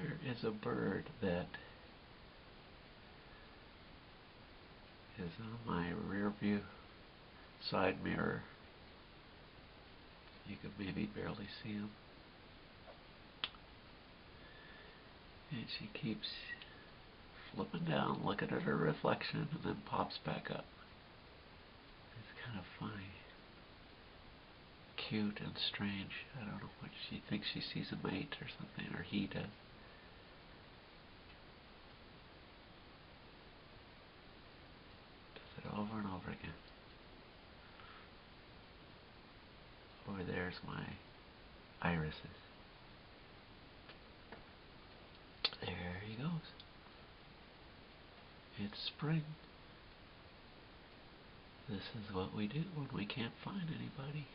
There is a bird that is on my rear view side mirror. You could maybe barely see him. And she keeps flipping down, looking at her reflection, and then pops back up. It's kind of funny. Cute and strange. I don't know what she thinks. She sees a mate or something, or he does. Does it over and over again. Over there's my irises. There he goes. It's spring. This is what we do when we can't find anybody.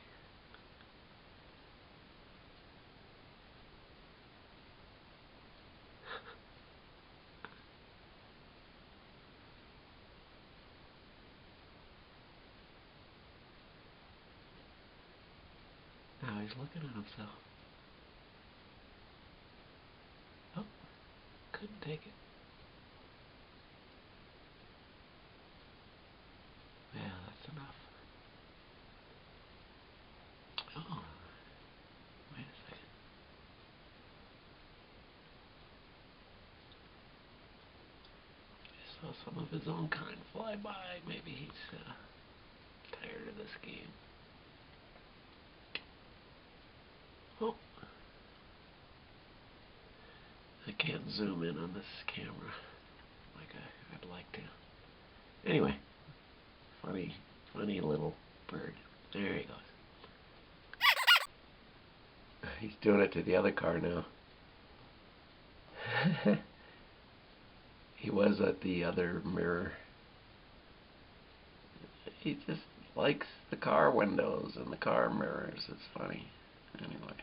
Now he's looking at himself. Oh, couldn't take it. Yeah, that's enough. Oh, wait a second. He saw some of his own kind fly by. Maybe he's tired of this game. Oh, I can't zoom in on this camera like I'd like to. Anyway, funny little bird. There he goes. He's doing it to the other car now. He was at the other mirror. He just likes the car windows and the car mirrors. It's funny. Anyway.